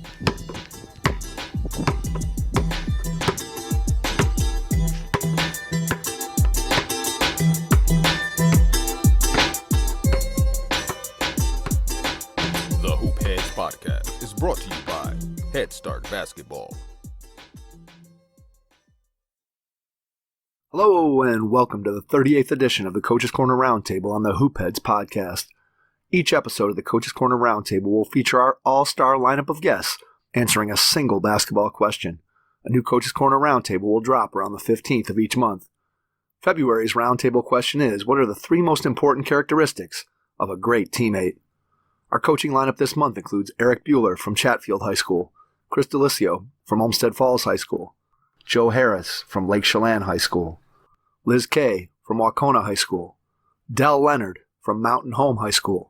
The Hoop Heads Podcast is brought to you by Head Start Basketball. Hello and welcome to the 38th edition of the Coach's Corner Roundtable on the Hoop Heads Podcast. Each episode of the Coach's Corner Roundtable will feature our all-star lineup of guests answering a single basketball question. A new Coach's Corner Roundtable will drop around the 15th of each month. February's roundtable question is, what are the 3 most important characteristics of a great teammate? Our coaching lineup this month includes Erik Buehler from Chatfield High School, Chris DeLisio from Olmsted Falls High School, Joe Harris from Lake Chelan High School, Liz Kay from Wahconah High School, Dell Leonard from Mountain Home High School,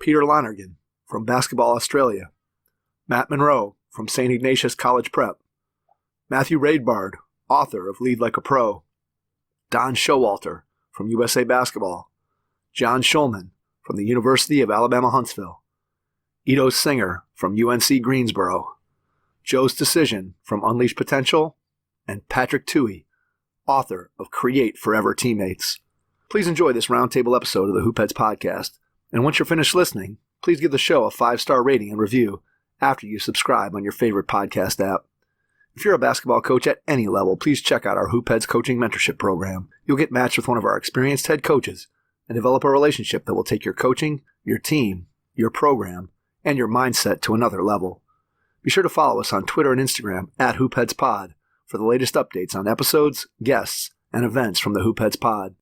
Peter Lonergan from Basketball Australia, Matt Monroe from St. Ignatius College Prep, Matthew Raidbard, author of Lead Like a Pro, Don Showalter from USA Basketball, John Shulman from the University of Alabama-Huntsville, Ito Singer from UNC Greensboro, Joe's Decision from Unleash Potential, and Patrick Toohey, author of Create Forever Teammates. Please enjoy this roundtable episode of the Hoop Heads Podcast, and once you're finished listening, please give the show a 5-star rating and review after you subscribe on your favorite podcast app. If you're a basketball coach at any level, please check out our Hoop Heads Coaching Mentorship Program. You'll get matched with one of our experienced head coaches and develop a relationship that will take your coaching, your team, your program, and your mindset to another level. Be sure to follow us on Twitter and Instagram at HoopHeadsPod for the latest updates on episodes, guests, and events from the Hoop Heads Pod.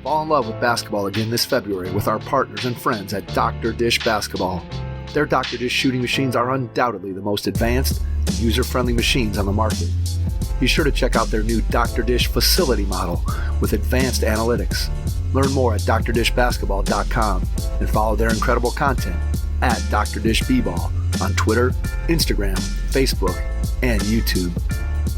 Fall in love with basketball again this February with our partners and friends at Dr. Dish Basketball. Their Dr. Dish shooting machines are undoubtedly the most advanced and user-friendly machines on the market. Be sure to check out their new Dr. Dish facility model with advanced analytics. Learn more at drdishbasketball.com and follow their incredible content at Dr. Dish B-Ball on Twitter, Instagram, Facebook, and YouTube.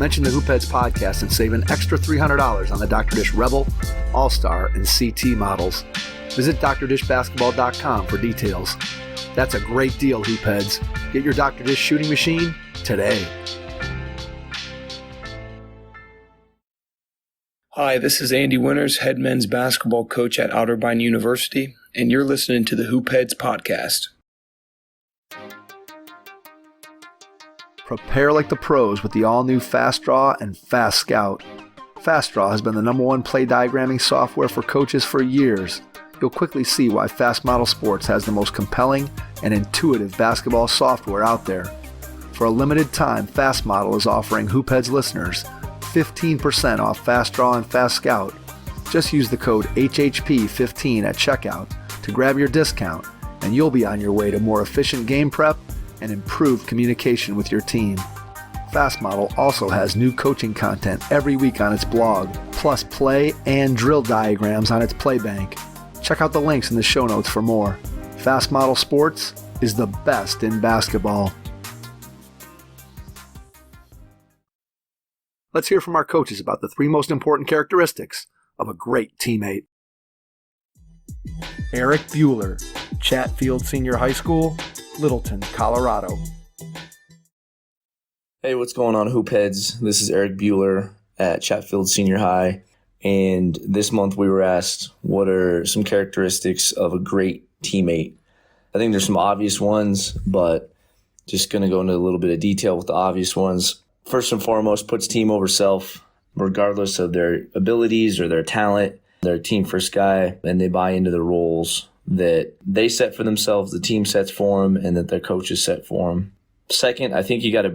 Mention the Hoop Heads Podcast and save an extra $300 on the Dr. Dish Rebel, All-Star, and CT models. Visit drdishbasketball.com for details. That's a great deal, Hoop Heads. Get your Dr. Dish shooting machine today. Hi, this is Andy Winters, head men's basketball coach at Otterbein University, and you're listening to the Hoop Heads Podcast. Prepare like the pros with the all-new Fast Draw and Fast Scout. Fast Draw has been the #1 play diagramming software for coaches for years. You'll quickly see why Fast Model Sports has the most compelling and intuitive basketball software out there. For a limited time, Fast Model is offering Hoop Heads listeners 15% off Fast Draw and Fast Scout. Just use the code HHP15 at checkout to grab your discount, and you'll be on your way to more efficient game prep and improved communication with your team. Fast Model also has new coaching content every week on its blog, plus play and drill diagrams on its Playbank. Check out the links in the show notes for more. Fast Model Sports is the best in basketball. Let's hear from our coaches about the 3 most important characteristics of a great teammate. Erik Buehler, Chatfield Senior High School, Littleton, Colorado. Hey, what's going on, Hoop Heads? This is Erik Buehler at Chatfield Senior High, and this month we were asked, what are some characteristics of a great teammate? I think there's some obvious ones, but just going to go into a little bit of detail with the obvious ones. First and foremost, puts team over self, regardless of their abilities or their talent. They're a team first guy, and they buy into the roles that they set for themselves, the team sets for them, and that their coaches set for them. Second, I think to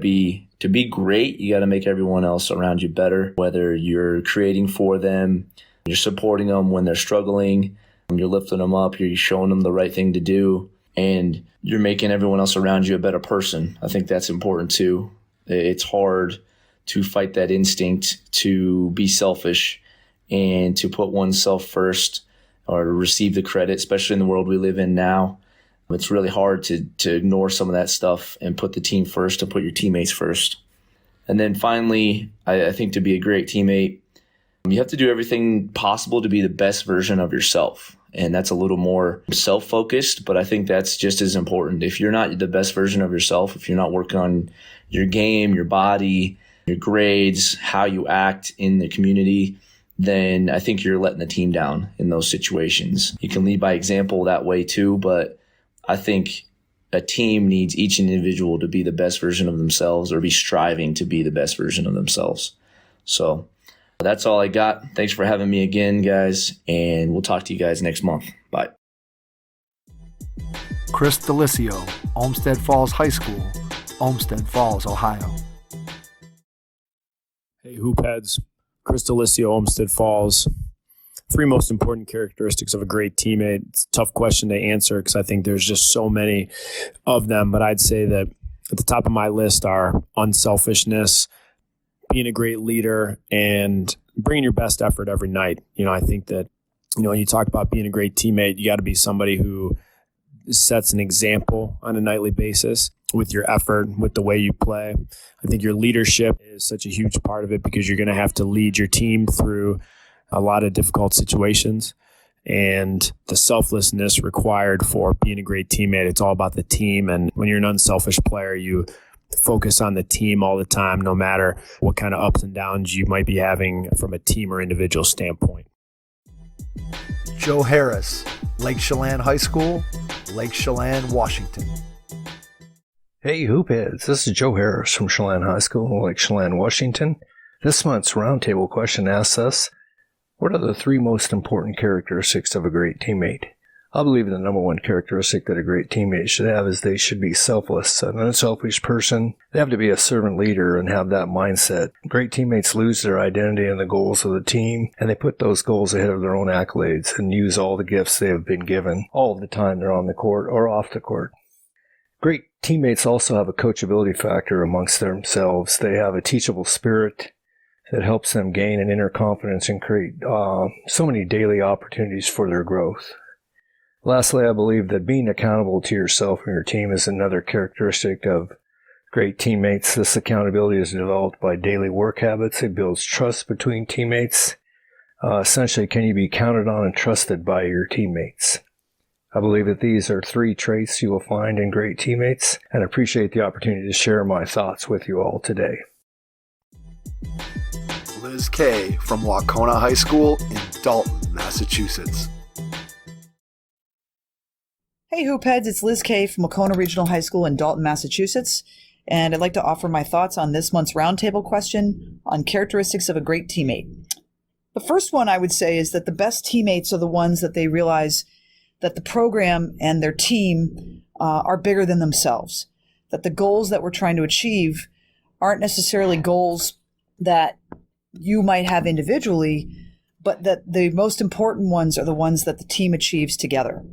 be great, you got to make everyone else around you better, whether you're creating for them, you're supporting them when they're struggling, you're lifting them up, you're showing them the right thing to do, and you're making everyone else around you a better person. I think that's important too. It's hard to fight that instinct to be selfish and to put oneself first or to receive the credit, especially in the world we live in now. It's really hard to ignore some of that stuff and put the team first and put your teammates first. And then finally, I think to be a great teammate, you have to do everything possible to be the best version of yourself. And that's a little more self-focused, but I think that's just as important. If you're not the best version of yourself, if you're not working on your game, your body, your grades, how you act in the community, then I think you're letting the team down in those situations. You can lead by example that way too, but I think a team needs each individual to be the best version of themselves or be striving to be the best version of themselves. So that's all I got. Thanks for having me again, guys, and we'll talk to you guys next month. Bye. Chris DeLisio, Olmsted Falls High School, Olmsted Falls, Ohio. Hey, Hoopheads. Chris DeLisio, Olmsted Falls. 3 most important characteristics of a great teammate. It's a tough question to answer because I think there's just so many of them, but I'd say that at the top of my list are unselfishness, being a great leader, and bringing your best effort every night. I think that, when you talk about being a great teammate, you got to be somebody who sets an example on a nightly basis with your effort, with the way you play. I think your leadership is such a huge part of it because you're going to have to lead your team through a lot of difficult situations, and the selflessness required for being a great teammate. It's all about the team. And when you're an unselfish player, you focus on the team all the time, no matter what kind of ups and downs you might be having from a team or individual standpoint. Joe Harris, Lake Chelan High School, Lake Chelan, Washington. Hey, Hoopheads. This is Joe Harris from Chelan High School, Lake Chelan, Washington. This month's roundtable question asks us, what are the 3 most important characteristics of a great teammate? I believe the number 1 characteristic that a great teammate should have is they should be selfless. An unselfish person, they have to be a servant leader and have that mindset. Great teammates lose their identity and the goals of the team, and they put those goals ahead of their own accolades and use all the gifts they have been given all of the time they're on the court or off the court. Great teammates also have a coachability factor amongst themselves. They have a teachable spirit that helps them gain an inner confidence and create so many daily opportunities for their growth. Lastly, I believe that being accountable to yourself and your team is another characteristic of great teammates. This accountability is developed by daily work habits. It builds trust between teammates. Essentially, can you be counted on and trusted by your teammates? I believe that these are 3 traits you will find in great teammates, and appreciate the opportunity to share my thoughts with you all today. Liz K. from Wahconah High School in Dalton, Massachusetts. Hey Hoopheads, it's Liz K. from Wahconah Regional High School in Dalton, Massachusetts, and I'd like to offer my thoughts on this month's roundtable question on characteristics of a great teammate. The first one I would say is that the best teammates are the ones that they realize that the program and their team are bigger than themselves, that the goals that we're trying to achieve aren't necessarily goals that you might have individually, but that the most important ones are the ones that the team achieves together.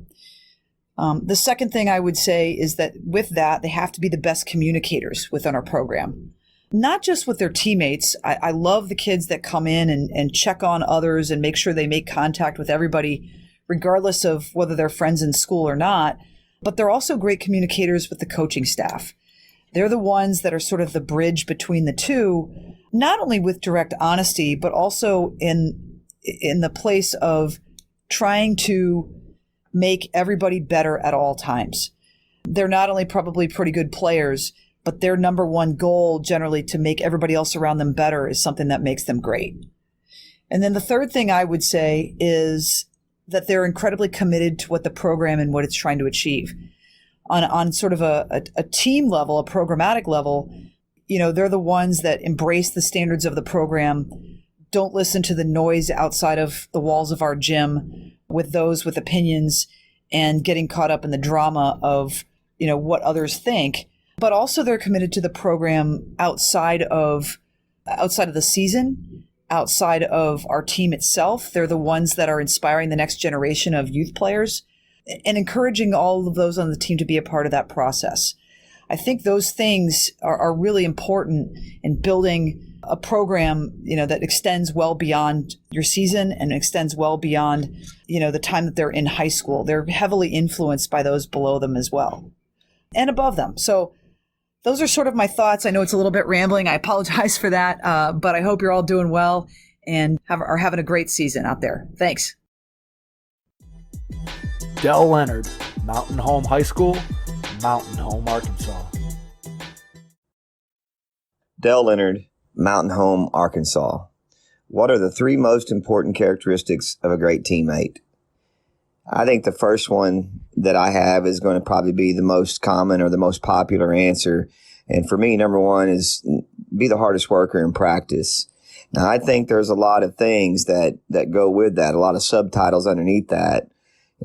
The second thing I would say is that with that, they have to be the best communicators within our program. Not just with their teammates. I love the kids that come in and check on others and make sure they make contact with everybody, regardless of whether they're friends in school or not. But they're also great communicators with the coaching staff. They're the ones that are sort of the bridge between the two, not only with direct honesty, but also in the place of trying to make everybody better at all times. They're not only probably pretty good players, but their number one goal generally to make everybody else around them better is something that makes them great. And then the third thing I would say is that they're incredibly committed to what the program and what it's trying to achieve. On sort of a team level, a programmatic level, they're the ones that embrace the standards of the program, don't listen to the noise outside of the walls of our gym with those with opinions and getting caught up in the drama of, what others think. But also they're committed to the program outside of the season, outside of our team itself. They're the ones that are inspiring the next generation of youth players and encouraging all of those on the team to be a part of that process. I think those things are really important in building a program, that extends well beyond your season and extends well beyond, the time that they're in high school. They're heavily influenced by those below them as well and above them. So those are sort of my thoughts. I know it's a little bit rambling. I apologize for that, but I hope you're all doing well and are having a great season out there. Thanks. Dell Leonard, Mountain Home High School, Mountain Home, Arkansas. Dell Leonard, Mountain Home, Arkansas. What are the 3 most important characteristics of a great teammate? I think the first one that I have is going to probably be the most common or the most popular answer. And for me, number 1 is be the hardest worker in practice. Now, I think there's a lot of things that go with that, a lot of subtitles underneath that.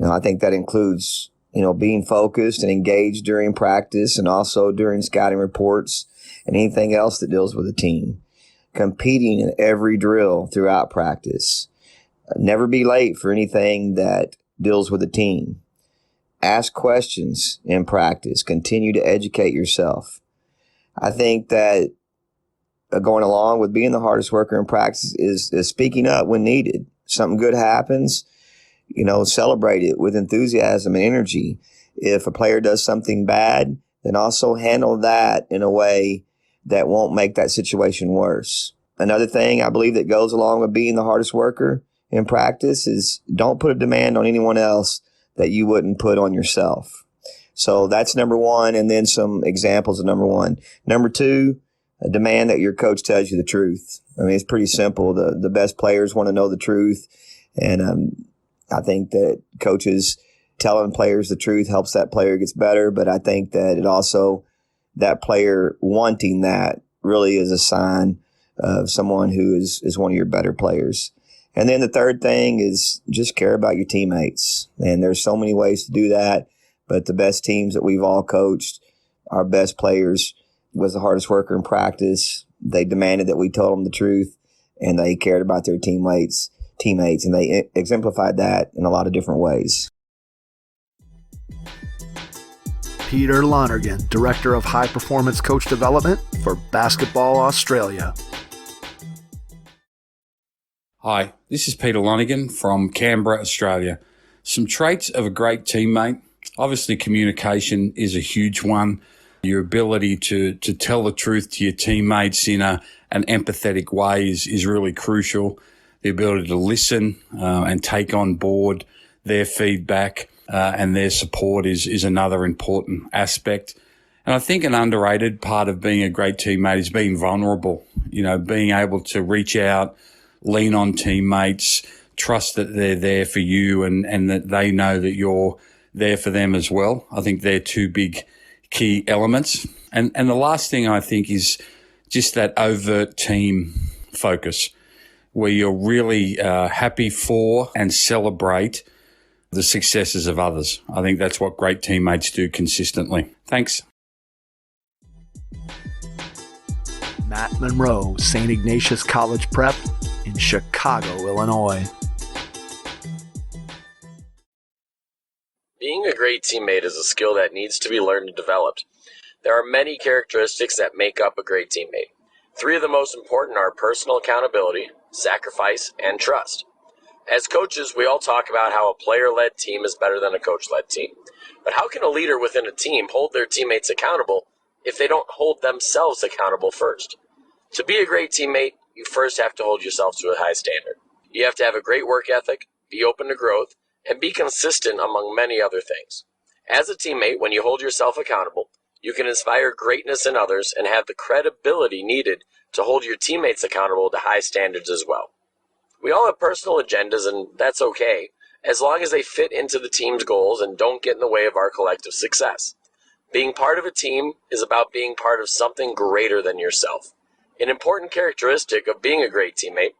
I think that includes, being focused and engaged during practice and also during scouting reports and anything else that deals with the team. Competing in every drill throughout practice. Never be late for anything that deals with the team. Ask questions in practice. Continue to educate yourself. I think that going along with being the hardest worker in practice is speaking up when needed. Something good happens, celebrate it with enthusiasm and energy. If a player does something bad, then also handle that in a way that won't make that situation worse. Another thing I believe that goes along with being the hardest worker in practice is don't put a demand on anyone else that you wouldn't put on yourself. So that's number 1, and then some examples of number 1. Number 2, demand that your coach tells you the truth. I mean, it's pretty simple. The best players want to know the truth, and I think that coaches telling players the truth helps that player gets better, but I think that it also, that player wanting that really is a sign of someone who is one of your better players. And then the third thing is just care about your teammates. And there's so many ways to do that, but the best teams that we've all coached, our best players was the hardest worker in practice. They demanded that we told them the truth, and they cared about their teammates, and they exemplified that in a lot of different ways. Peter Lonergan, Director of High Performance Coach Development for Basketball Australia. Hi, this is Peter Lonergan from Canberra, Australia. Some traits of a great teammate. Obviously, communication is a huge one. Your ability to tell the truth to your teammates in an empathetic way is really crucial. The ability to listen and take on board their feedback and their support is another important aspect. And I think an underrated part of being a great teammate is being vulnerable, being able to reach out, lean on teammates, trust that they're there for you and that they know that you're there for them as well. I think they're 2 big key elements. And the last thing I think is just that overt team focus, where you're really happy for and celebrate the successes of others. I think that's what great teammates do consistently. Thanks. Matt Monroe, St. Ignatius College Prep in Chicago, Illinois. Being a great teammate is a skill that needs to be learned and developed. There are many characteristics that make up a great teammate. 3 of the most important are personal accountability, sacrifice, and trust. As coaches, we all talk about how a player-led team is better than a coach-led team. But how can a leader within a team hold their teammates accountable if they don't hold themselves accountable first? To be a great teammate, you first have to hold yourself to a high standard. You have to have a great work ethic, be open to growth, and be consistent among many other things. As a teammate, when you hold yourself accountable, you can inspire greatness in others and have the credibility needed to hold your teammates accountable to high standards as well. We all have personal agendas, and that's okay, as long as they fit into the team's goals and don't get in the way of our collective success. Being part of a team is about being part of something greater than yourself. An important characteristic of being a great teammate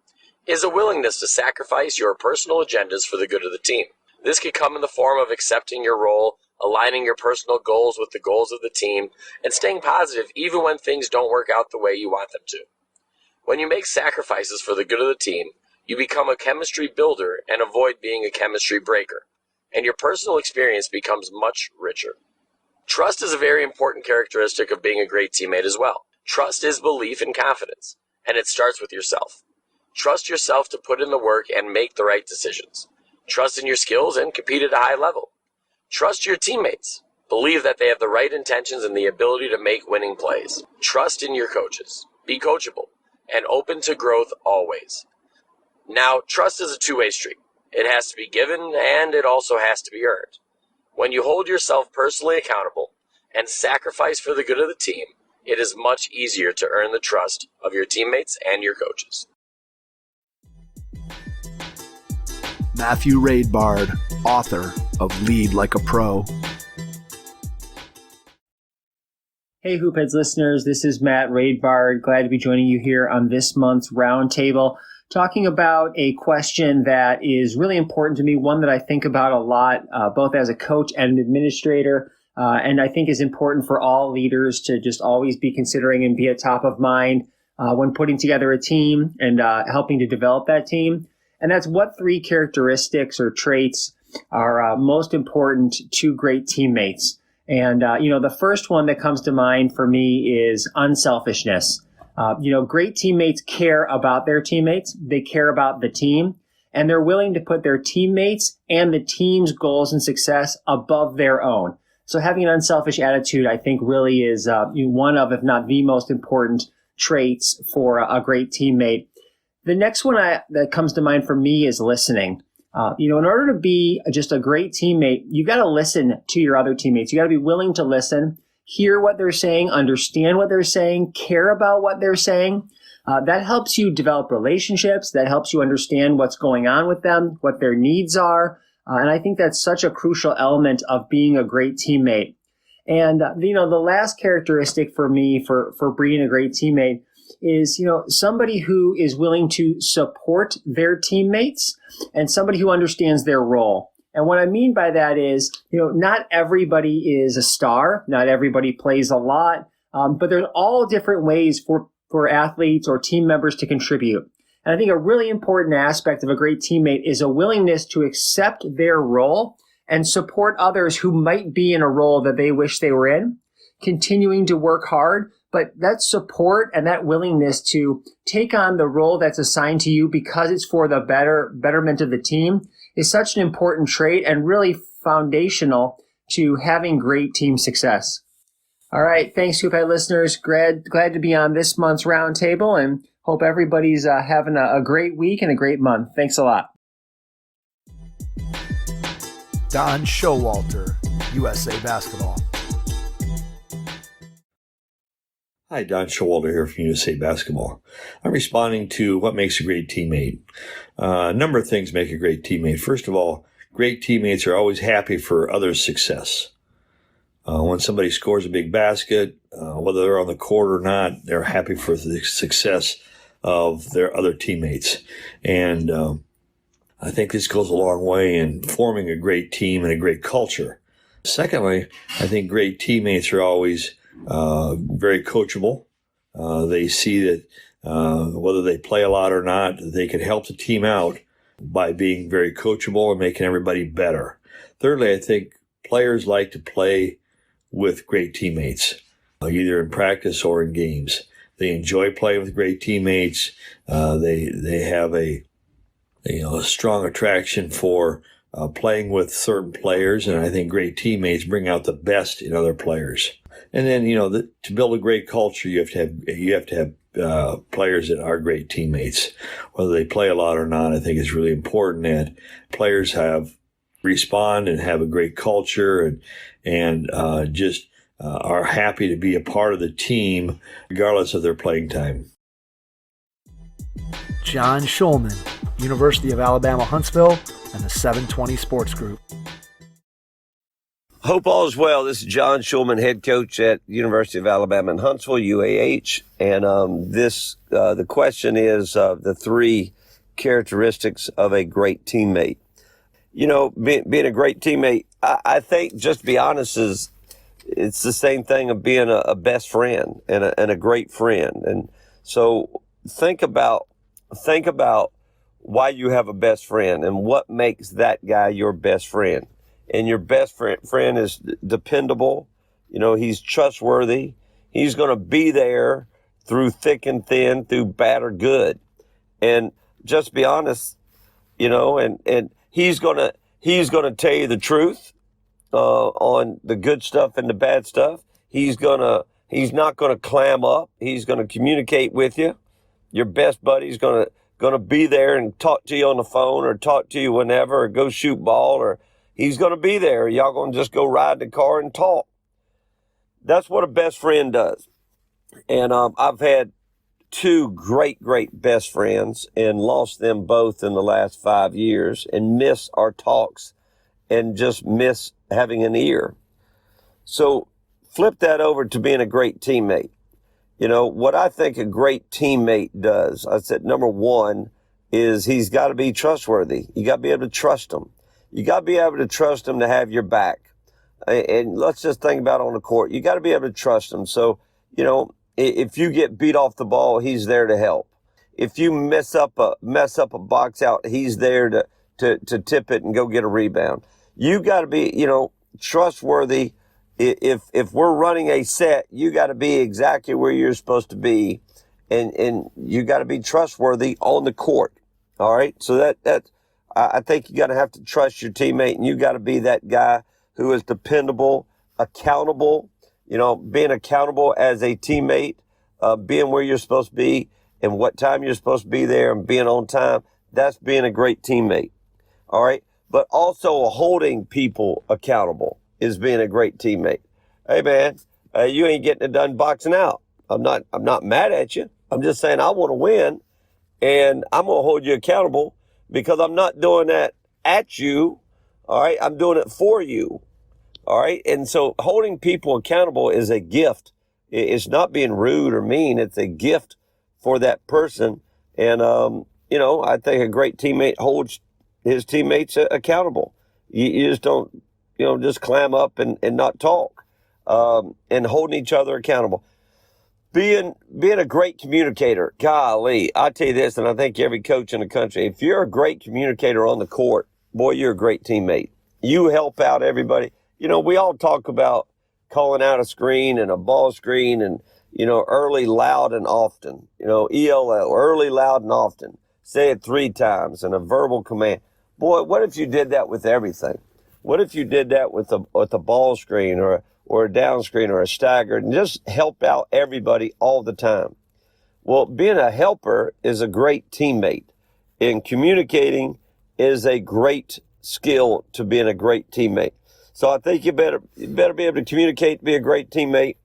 is a willingness to sacrifice your personal agendas for the good of the team. This can come in the form of accepting your role, aligning your personal goals with the goals of the team, and staying positive even when things don't work out the way you want them to. When you make sacrifices for the good of the team, you become a chemistry builder and avoid being a chemistry breaker, and your personal experience becomes much richer. Trust is a very important characteristic of being a great teammate as well. Trust is belief and confidence, and it starts with yourself. Trust yourself to put in the work and make the right decisions. Trust in your skills and compete at a high level. Trust your teammates. Believe that they have the right intentions and the ability to make winning plays. Trust in your coaches. Be coachable and open to growth always. Now, trust is a two-way street. It has to be given, and it also has to be earned. When you hold yourself personally accountable and sacrifice for the good of the team, it is much easier to earn the trust of your teammates and your coaches. Matthew Raidbard, author of Lead Like a Pro. Hey Hoopheads listeners, this is Matt Raidbard. Glad to be joining you here on this month's Roundtable, talking about a question that is really important to me, one that I think about a lot, both as a coach and an administrator, and I think is important for all leaders to just always be considering and be at top of mind when putting together a team and helping to develop that team. And that's what three characteristics or traits are most important to great teammates. And, the first one that comes to mind for me is unselfishness. Great teammates care about their teammates. They care about the team, and they're willing to put their teammates and the team's goals and success above their own. So having an unselfish attitude, I think, really is one of, if not the most important traits for a great teammate. The next one that comes to mind for me is listening. In order to be just a great teammate, you've got to listen to your other teammates. You got to be willing to listen, hear what they're saying, understand what they're saying, care about what they're saying. That helps you develop relationships. That helps you understand what's going on with them, what their needs are. And I think that's such a crucial element of being a great teammate. And, the last characteristic for me for being a great teammate is, somebody who is willing to support their teammates and somebody who understands their role. And what I mean by that is, not everybody is a star. Not everybody plays a lot. But there's all different ways for athletes or team members to contribute. And I think a really important aspect of a great teammate is a willingness to accept their role and support others who might be in a role that they wish they were in, continuing to work hard. But that support and that willingness to take on the role that's assigned to you because it's for the betterment of the team is such an important trait and really foundational to having great team success. All right. Thanks, Hoophead listeners. Glad to be on this month's Roundtable, and hope everybody's having a great week and a great month. Thanks a lot. Don Showalter, USA Basketball. Hi, Don Showalter here from USA Basketball. I'm responding to what makes a great teammate. A number of things make a great teammate. First of all, great teammates are always happy for others' success. When somebody scores a big basket, whether they're on the court or not, they're happy for the success of their other teammates. And I think this goes a long way in forming a great team and a great culture. Secondly, I think great teammates are always very coachable. They see that whether they play a lot or not, they can help the team out by being very coachable and making everybody better. Thirdly, I think players like to play with great teammates, either in practice or in games. They enjoy playing with great teammates. They have a strong attraction for playing with certain players, and I think great teammates bring out the best in other players. And then, to build a great culture, you have to have players that are great teammates. Whether they play a lot or not, I think it's really important that players respond and have a great culture and just are happy to be a part of the team, regardless of their playing time. John Shulman, University of Alabama-Huntsville, and the 720 Sports Group. Hope all is well. This is John Shulman, head coach at University of Alabama in Huntsville, UAH. And the question is the three characteristics of a great teammate. Being a great teammate, I think, just to be honest, it's the same thing of being a best friend and a great friend. And so think about why you have a best friend and what makes that guy your best friend. And your best friend is dependable. He's trustworthy. He's going to be there through thick and thin, through bad or good. And just be honest, and he's going to tell you the truth on the good stuff and the bad stuff. He's not going to clam up. He's going to communicate with you. Your best buddy's going going to be there and talk to you on the phone or talk to you whenever or go shoot ball, or he's going to be there. Y'all going to just go ride the car and talk. That's what a best friend does. And I've had two great best friends and lost them both in the last 5 years and miss our talks and just miss having an ear. So flip that over to being a great teammate. You know, what I think a great teammate does, I said, number one is he's got to be trustworthy. You got to be able to trust him. You got to be able to trust him to have your back. And let's just think about on the court. You got to be able to trust him. So, you know, if you get beat off the ball, he's there to help. If you mess up a box out, he's there to tip it and go get a rebound. You got to be, you know, trustworthy. If we're running a set, you got to be exactly where you're supposed to be, and you got to be trustworthy on the court. All right. So that I think you got to have to trust your teammate, and you got to be that guy who is dependable, accountable. You know, being accountable as a teammate, being where you're supposed to be and what time you're supposed to be there and being on time. That's being a great teammate. All right. But also holding people accountable is being a great teammate. Hey man, you ain't getting it done boxing out. I'm not mad at you. I'm just saying I want to win, and I'm going to hold you accountable because I'm not doing that at you. All right. I'm doing it for you. All right. And so holding people accountable is a gift. It's not being rude or mean. It's a gift for that person. And, you know, I think a great teammate holds his teammates accountable. You just don't, you know, just clam up and not talk, and holding each other accountable. Being a great communicator, golly, I tell you this, and I think every coach in the country, if you're a great communicator on the court, boy, you're a great teammate. You help out everybody. You know, we all talk about calling out a screen and a ball screen and, you know, early, loud, and often. You know, ELO, early, loud, and often. Say it 3 times and a verbal command. Boy, what if you did that with everything? What if you did that with a ball screen or a down screen or a stagger and just help out everybody all the time? Well, being a helper is a great teammate, and communicating is a great skill to being a great teammate. So I think you better be able to communicate to be a great teammate.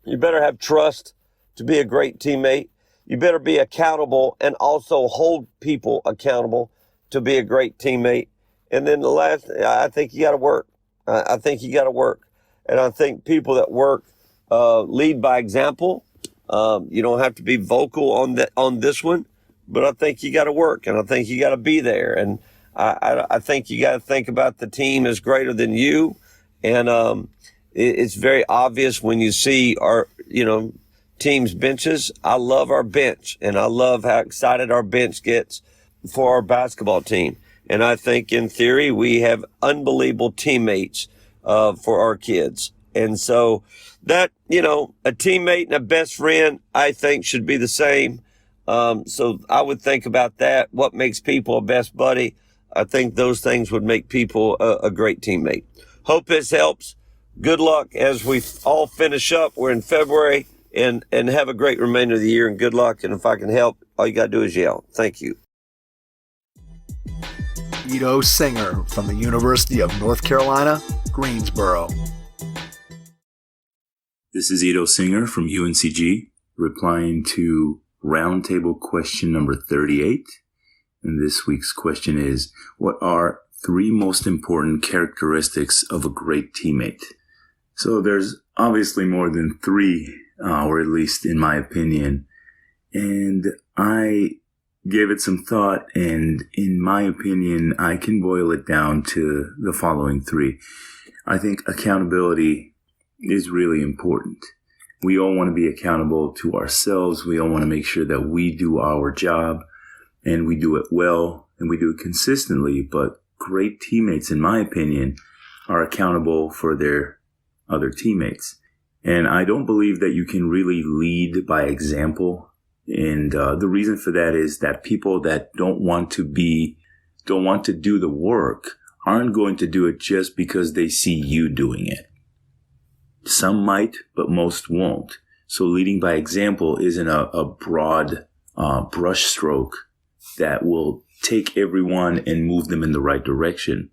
You better have trust to be a great teammate. You better be accountable and also hold people accountable to be a great teammate. And then the last, I think you got to work. I think you got to work. And I think people that work lead by example. You don't have to be vocal on this one, but I think you got to work, and I think you got to be there. And I think you got to think about the team as greater than you. And it's very obvious when you see our, you know, team's benches. I love our bench, and I love how excited our bench gets for our basketball team. And I think in theory, we have unbelievable teammates for our kids. And so that, you know, a teammate and a best friend, I think should be the same. So I would think about that. What makes people a best buddy? I think those things would make people a great teammate. Hope this helps. Good luck as we all finish up. We're in February, and have a great remainder of the year, and good luck. And if I can help, all you got to do is yell. Thank you. Ito Singer from the University of North Carolina, Greensboro. This is Ito Singer from UNCG, replying to roundtable question number 38. And this week's question is, what are 3 most important characteristics of a great teammate? So there's obviously more than 3, or at least in my opinion. And I gave it some thought, and in my opinion, I can boil it down to the following 3. I think accountability is really important. We all want to be accountable to ourselves. We all want to make sure that we do our job, and we do it well, and we do it consistently. But great teammates, in my opinion, are accountable for their other teammates. And I don't believe that you can really lead by example. And the reason for that is that people that don't want to do the work aren't going to do it just because they see you doing it. Some might, but most won't. So leading by example isn't a broad brushstroke that will take everyone and move them in the right direction.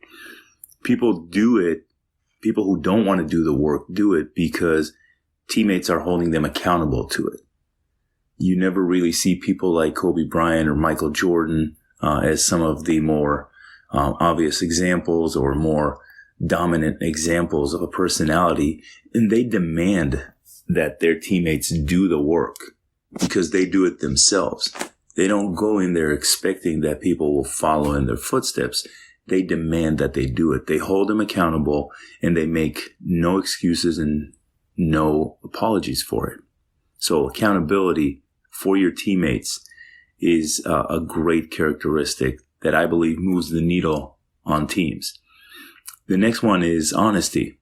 People do it. People who don't want to do the work do it because teammates are holding them accountable to it. You never really see people like Kobe Bryant or Michael Jordan as some of the more obvious examples or more dominant examples of a personality, and they demand that their teammates do the work because they do it themselves. They don't go in there expecting that people will follow in their footsteps. They demand that they do it. They hold them accountable, and they make no excuses and no apologies for it. So accountability for your teammates is a great characteristic that I believe moves the needle on teams. The next one is honesty.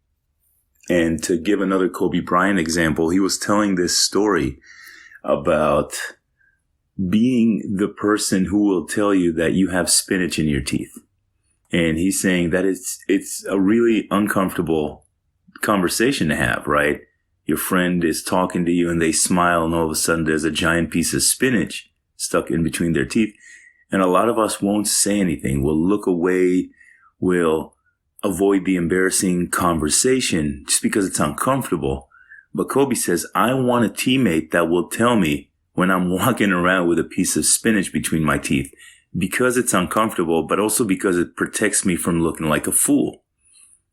And to give another Kobe Bryant example, he was telling this story about being the person who will tell you that you have spinach in your teeth. And he's saying that it's a really uncomfortable conversation to have, right? Your friend is talking to you and they smile, and all of a sudden there's a giant piece of spinach stuck in between their teeth. And a lot of us won't say anything. We'll look away. We'll avoid the embarrassing conversation just because it's uncomfortable. But Kobe says, I want a teammate that will tell me when I'm walking around with a piece of spinach between my teeth, because it's uncomfortable, but also because it protects me from looking like a fool.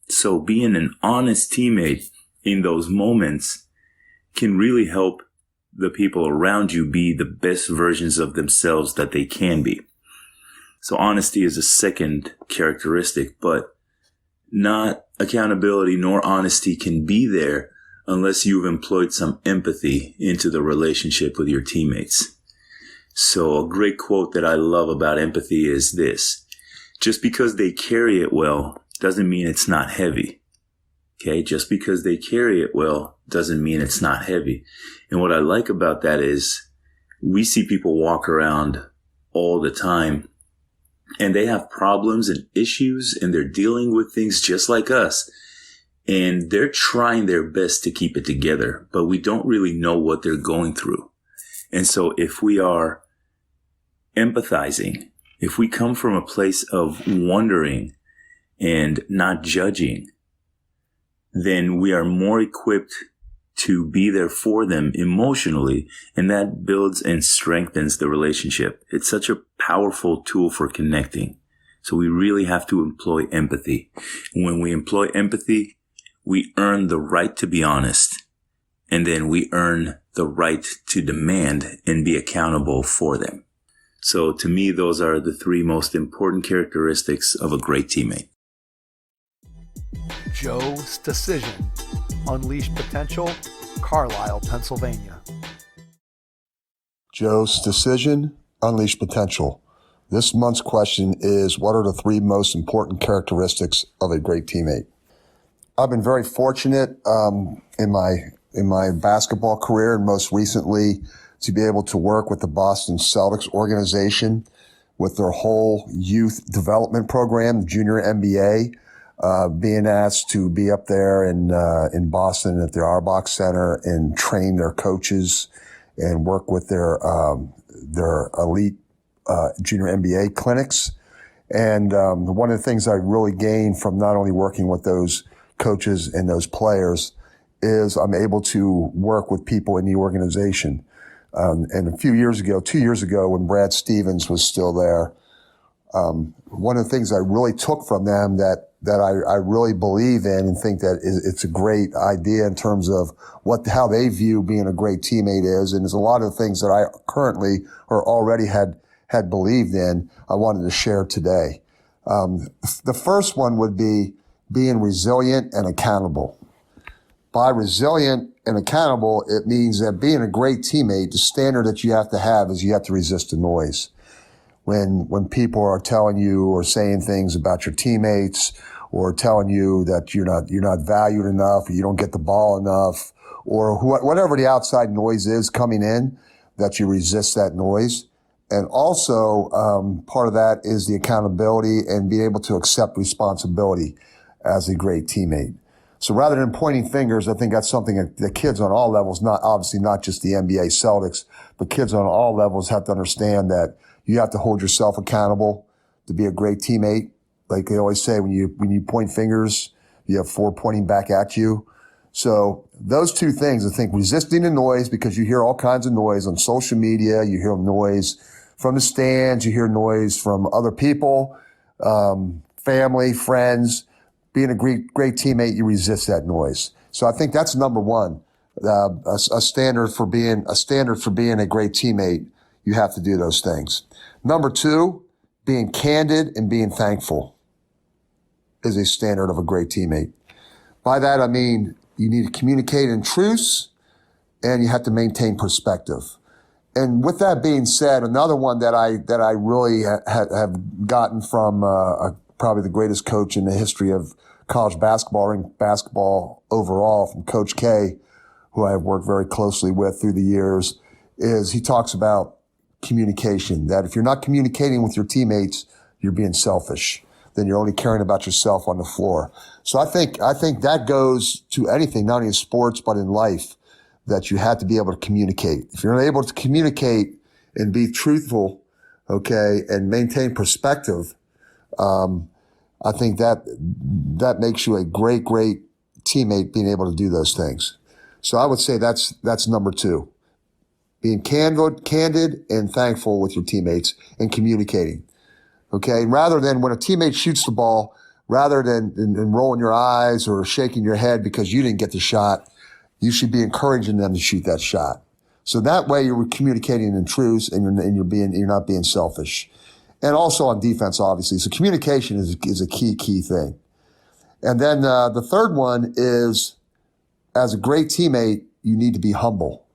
So being an honest teammate in those moments can really help the people around you be the best versions of themselves that they can be. So honesty is a second characteristic, but not accountability nor honesty can be there unless you've employed some empathy into the relationship with your teammates. So a great quote that I love about empathy is this: just because they carry it well doesn't mean it's not heavy. Okay, just because they carry it well doesn't mean it's not heavy. And what I like about that is we see people walk around all the time and they have problems and issues and they're dealing with things just like us. And they're trying their best to keep it together, but we don't really know what they're going through. And so if we are empathizing, if we come from a place of wondering and not judging, then we are more equipped to be there for them emotionally, and that builds and strengthens the relationship. It's such a powerful tool for connecting. So we really have to employ empathy. When we employ empathy, we earn the right to be honest, and then we earn the right to demand and be accountable for them. So to me, those are the three most important characteristics of a great teammate. Joe's Decision. Unleash Potential, Carlisle, Pennsylvania. Joe's Decision, Unleash Potential. This month's question is, what are the three most important characteristics of a great teammate? I've been very fortunate in my basketball career, and most recently to be able to work with the Boston Celtics organization with their whole youth development program, junior MBA, being asked to be up there in Boston at the Auerbach Center and train their coaches and work with their elite junior MBA clinics. And one of the things I really gained from not only working with those coaches and those players is I'm able to work with people in the organization. And a few years ago, 2 years ago, when Brad Stevens was still there, one of the things I really took from them that I really believe in and think that it's a great idea in terms of how they view being a great teammate is, and there's a lot of things that I currently or already had believed in, I wanted to share today. The first one would be being resilient and accountable. By resilient and accountable, it means that being a great teammate, the standard that you have to have is you have to resist the noise. When people are telling you or saying things about your teammates or telling you that you're not valued enough, or you don't get the ball enough, or whatever the outside noise is coming in, that you resist that noise. And also, part of that is the accountability and being able to accept responsibility as a great teammate. So rather than pointing fingers, I think that's something that kids on all levels, not just the NBA Celtics, but kids on all levels have to understand that You have to hold yourself accountable to be a great teammate. Like they always say, when you point fingers, you have 4 pointing back at you. So those two things, I think, resisting the noise, because you hear all kinds of noise on social media. You hear noise from the stands. You hear noise from other people, family, friends. Being a great teammate, you resist that noise. So I think that's number one. A standard for being a great teammate. You have to do those things. Number two, being candid and being thankful is a standard of a great teammate. By that, I mean you need to communicate in truths and you have to maintain perspective. And with that being said, another one that I really have gotten from probably the greatest coach in the history of college basketball, or basketball overall, from Coach K, who I have worked very closely with through the years, is he talks about communication, that if you're not communicating with your teammates, you're being selfish. Then you're only caring about yourself on the floor. So I think that goes to anything, not only in sports, but in life, that you have to be able to communicate. If you're not able to communicate and be truthful, okay, and maintain perspective, I think that makes you a great teammate, being able to do those things. So I would say that's number two. Being candid and thankful with your teammates and communicating. Okay, rather than when a teammate shoots the ball, rather than rolling your eyes or shaking your head because you didn't get the shot, you should be encouraging them to shoot that shot. So that way you're communicating in truth and you're not being selfish. And also on defense, obviously. So communication is a key thing. And then the third one is, as a great teammate, you need to be humble.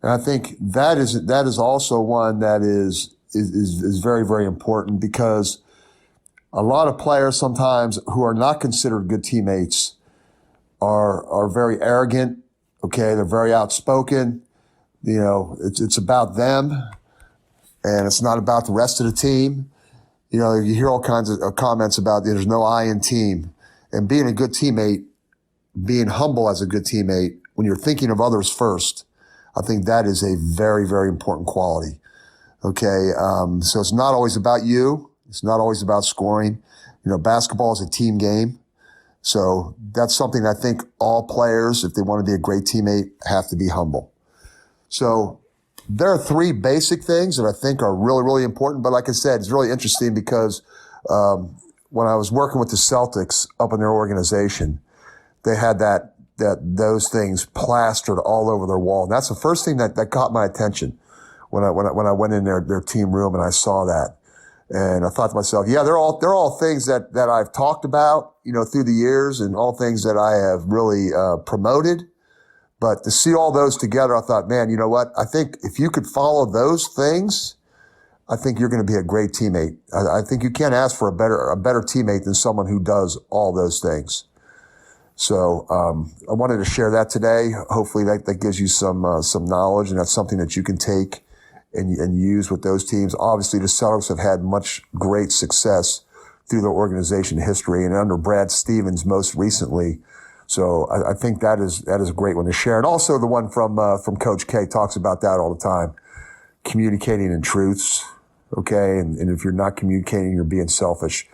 And I think that is also one that is very, very important, because a lot of players sometimes who are not considered good teammates are very arrogant. Okay, they're very outspoken. You know, it's about them, and it's not about the rest of the team. You know, you hear all kinds of comments about there's no I in team, and being a good teammate, being humble as a good teammate, when you're thinking of others first, I think that is a very, very important quality. Okay, so it's not always about you. It's not always about scoring. You know, basketball is a team game. So that's something I think all players, if they want to be a great teammate, have to be humble. So there are three basic things that I think are really, really important. But like I said, it's really interesting because when I was working with the Celtics up in their organization, they had those things plastered all over their wall. And that's the first thing that caught my attention when I went in their team room and I saw that. And I thought to myself, yeah, they're all things that I've talked about, you know, through the years, and all things that I have really promoted. But to see all those together, I thought, man, you know what? I think if you could follow those things, I think you're going to be a great teammate. I think you can't ask for a better teammate than someone who does all those things. So I wanted to share that today. Hopefully that gives you some knowledge, and that's something that you can take and use with those teams. Obviously, the Celtics have had much great success through their organization history, and under Brad Stevens most recently. So I think that is a great one to share. And also the one from Coach K talks about that all the time, communicating in truths, okay? And if you're not communicating, you're being selfish.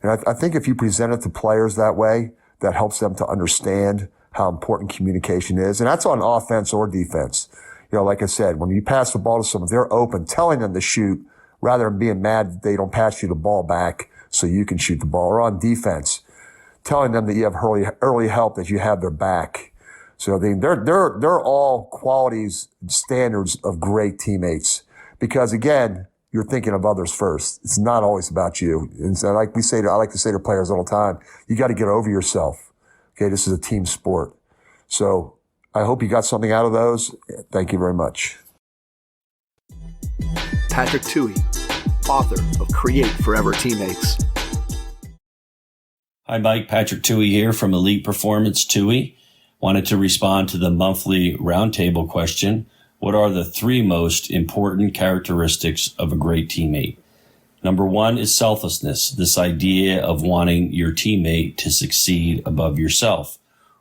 And I think if you present it to players that way, that helps them to understand how important communication is. And that's on offense or defense. You know, like I said, when you pass the ball to someone, they're open, telling them to shoot rather than being mad that they don't pass you the ball back so you can shoot the ball. Or on defense, telling them that you have early help, that you have their back. So they're all qualities, standards of great teammates. Because again, you're thinking of others first. It's not always about you. And so I like to say to players all the time, you got to get over yourself. Okay, this is a team sport. So I hope you got something out of those. Thank you very much. Patrick Toohey, author of Create Forever Teammates. Hi, Mike. Patrick Toohey here from Elite Performance Toohey. Wanted to respond to the monthly roundtable question. What are the three most important characteristics of a great teammate? Number one is selflessness, this idea of wanting your teammate to succeed above yourself,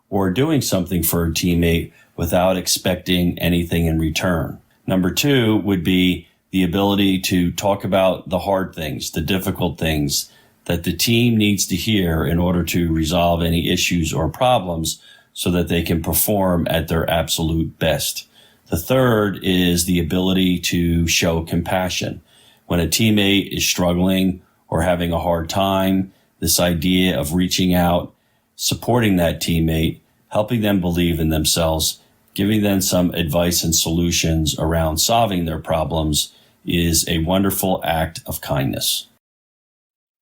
or doing something for a teammate without expecting anything in return. Number two would be the ability to talk about the hard things, the difficult things that the team needs to hear in order to resolve any issues or problems so that they can perform at their absolute best. The third is the ability to show compassion. When a teammate is struggling or having a hard time, this idea of reaching out, supporting that teammate, helping them believe in themselves, giving them some advice and solutions around solving their problems is a wonderful act of kindness.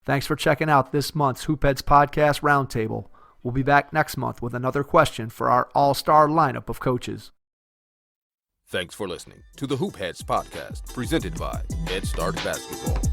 Thanks for checking out this month's Hoopheads Podcast Roundtable. We'll be back next month with another question for our all-star lineup of coaches. Thanks for listening to the Hoopheads Podcast, presented by Head Start Basketball.